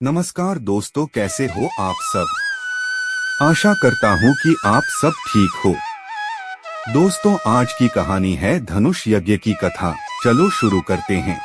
नमस्कार दोस्तों, कैसे हो आप सब। आशा करता हूँ कि आप सब ठीक हो। दोस्तों, आज की कहानी है धनुष यज्ञ की कथा। चलो शुरू करते हैं।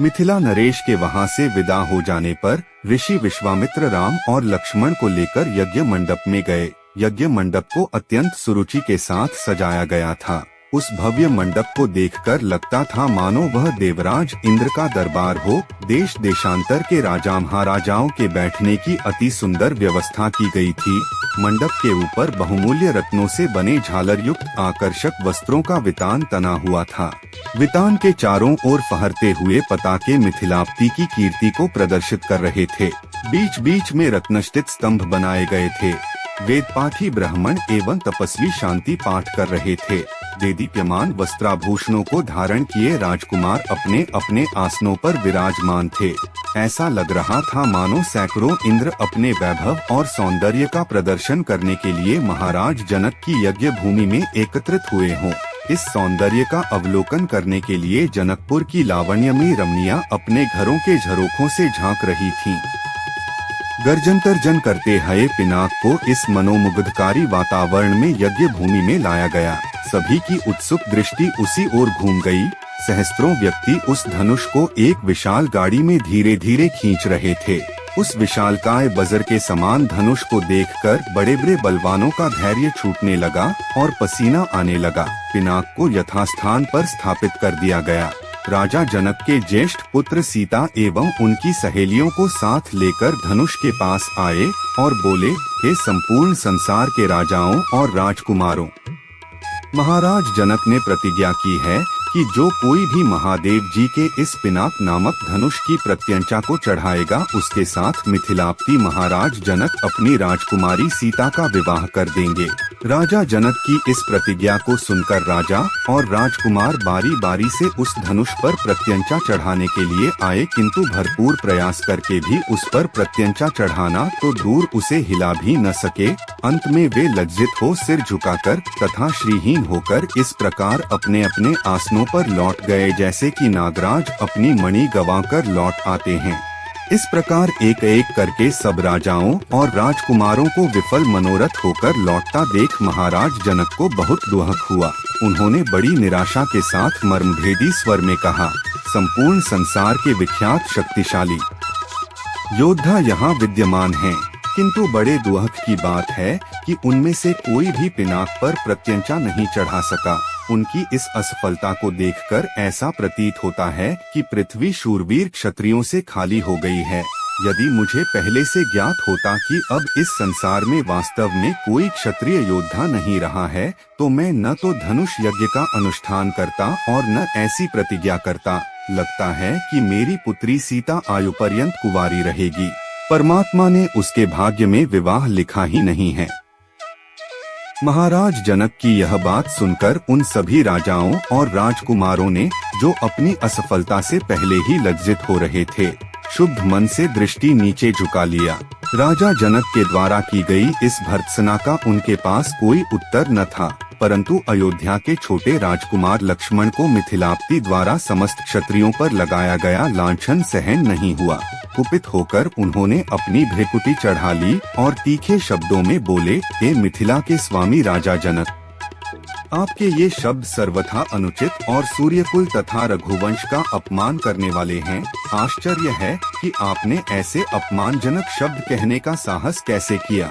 मिथिला नरेश के वहां से विदा हो जाने पर ऋषि विश्वामित्र राम और लक्ष्मण को लेकर यज्ञ मंडप में गए। यज्ञ मंडप को अत्यंत सुरुचि के साथ सजाया गया था। उस भव्य मंडप को देखकर लगता था मानो वह देवराज इंद्र का दरबार हो। देश देशांतर के राजा महाराजाओं के बैठने की अति सुंदर व्यवस्था की गई थी। मंडप के ऊपर बहुमूल्य रत्नों से बने झालर युक्त आकर्षक वस्त्रों का वितान तना हुआ था। वितान के चारों ओर फहरते हुए पताके मिथिलाप्ति की कीर्ति को प्रदर्शित कर रहे थे। बीच बीच में रत्नष्टित स्तंभ बनाए गए थे। वेदपाठी ब्राह्मण एवं तपस्वी शांति पाठ कर रहे थे। देदीप्यमान वस्त्राभूषणों को धारण किए राजकुमार अपने अपने आसनों पर विराजमान थे। ऐसा लग रहा था मानो सैकड़ों इंद्र अपने वैभव और सौंदर्य का प्रदर्शन करने के लिए महाराज जनक की यज्ञ भूमि में एकत्रित हुए हों। इस सौंदर्य का अवलोकन करने के लिए जनकपुर की लावण्यमयी रमणियां अपने घरों के झरोखों से झांक रही थीं। गर्जन तर्जन करते हुए पिनाक को इस मनोमुग्धकारी वातावरण में यज्ञ भूमि में लाया गया। सभी की उत्सुक दृष्टि उसी ओर घूम गई। सहस्त्रों व्यक्ति उस धनुष को एक विशाल गाड़ी में धीरे धीरे खींच रहे थे। उस विशालकाय बजर के समान धनुष को देखकर बड़े बड़े बलवानों का धैर्य छूटने लगा और पसीना आने लगा। पिनाक को यथास्थान पर स्थापित कर दिया गया। राजा जनक के ज्येष्ठ पुत्र सीता एवं उनकी सहेलियों को साथ लेकर धनुष के पास आए और बोले, हे संपूर्ण संसार के राजाओं और राजकुमारों, महाराज जनक ने प्रतिज्ञा की है कि जो कोई भी महादेव जी के इस पिनाक नामक धनुष की प्रत्यंचा को चढ़ाएगा, उसके साथ मिथिलाप्ति महाराज जनक अपनी राजकुमारी सीता का विवाह कर देंगे। राजा जनक की इस प्रतिज्ञा को सुनकर राजा और राजकुमार बारी बारी से उस धनुष पर प्रत्यंचा चढ़ाने के लिए आए, किंतु भरपूर प्रयास करके भी उस पर प्रत्यंचा चढ़ाना तो दूर, उसे हिला भी न सके। अंत में वे लज्जित हो सिर झुकाकर तथा श्रीहीन होकर इस प्रकार अपने अपने आसनों पर लौट गए, जैसे कि नागराज अपनी मणि गंवाकर लौट आते हैं। इस प्रकार एक एक करके सब राजाओं और राजकुमारों को विफल मनोरथ होकर लौटता देख महाराज जनक को बहुत दुख हुआ। उन्होंने बड़ी निराशा के साथ मर्मभेदी स्वर में कहा, संपूर्ण संसार के विख्यात शक्तिशाली योद्धा यहाँ विद्यमान हैं, किंतु बड़े दुख की बात है कि उनमें से कोई भी पिनाक पर प्रत्यंचा नहीं चढ़ा सका। उनकी इस असफलता को देखकर ऐसा प्रतीत होता है कि पृथ्वी शूरवीर क्षत्रियों से खाली हो गई है। यदि मुझे पहले से ज्ञात होता कि अब इस संसार में वास्तव में कोई क्षत्रिय योद्धा नहीं रहा है, तो मैं न तो धनुष यज्ञ का अनुष्ठान करता और न ऐसी प्रतिज्ञा करता। लगता है कि मेरी पुत्री सीता आयु पर्यंत कुंवारी रहेगी। परमात्मा ने उसके भाग्य में विवाह लिखा ही नहीं है। महाराज जनक की यह बात सुनकर उन सभी राजाओं और राजकुमारों ने, जो अपनी असफलता से पहले ही लज्जित हो रहे थे, शुद्ध मन से दृष्टि नीचे झुका लिया। राजा जनक के द्वारा की गई इस भर्त्सना का उनके पास कोई उत्तर न था, परंतु अयोध्या के छोटे राजकुमार लक्ष्मण को मिथिलाप्ति द्वारा समस्त क्षत्रियों पर लगाया गया लांछन सहन नहीं हुआ। कुपित होकर उन्होंने अपनी भ्रिकुटी चढ़ा ली और तीखे शब्दों में बोले, हे मिथिला के स्वामी राजा जनक, आपके ये शब्द सर्वथा अनुचित और सूर्यकुल तथा रघुवंश का अपमान करने वाले हैं। आश्चर्य है कि आपने ऐसे अपमानजनक शब्द कहने का साहस कैसे किया।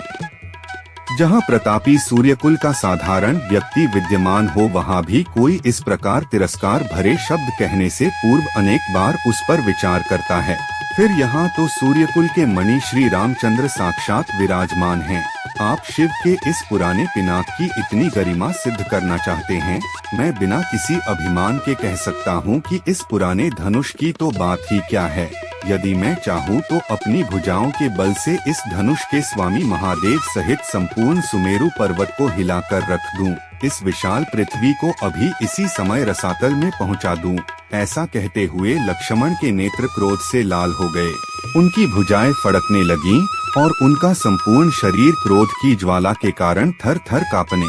जहाँ प्रतापी सूर्यकुल का साधारण व्यक्ति विद्यमान हो, वहाँ भी कोई इस प्रकार तिरस्कार भरे शब्द कहने से पूर्व अनेक बार उस पर विचार करता है। फिर यहाँ तो सूर्यकुल के मणि श्री रामचंद्र साक्षात विराजमान हैं। आप शिव के इस पुराने पिनाक की इतनी गरिमा सिद्ध करना चाहते हैं। मैं बिना किसी अभिमान के कह सकता हूँ कि इस पुराने धनुष की तो बात ही क्या है। यदि मैं चाहूँ तो अपनी भुजाओं के बल से इस धनुष के स्वामी महादेव सहित संपूर्ण सुमेरु पर्वत को हिलाकर रख दूं, इस विशाल पृथ्वी को अभी इसी समय रसातल में पहुंचा दूं। ऐसा कहते हुए लक्ष्मण के नेत्र क्रोध से लाल हो गए। उनकी भुजाएं फड़कने लगीं और उनका संपूर्ण शरीर क्रोध की ज्वाला के कारण थर थर कांपने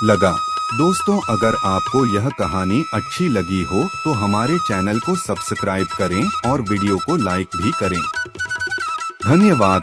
लगा। दोस्तों, अगर आपको यह कहानी अच्छी लगी हो तो हमारे चैनल को सब्सक्राइब करें और वीडियो को लाइक भी करें। धन्यवाद।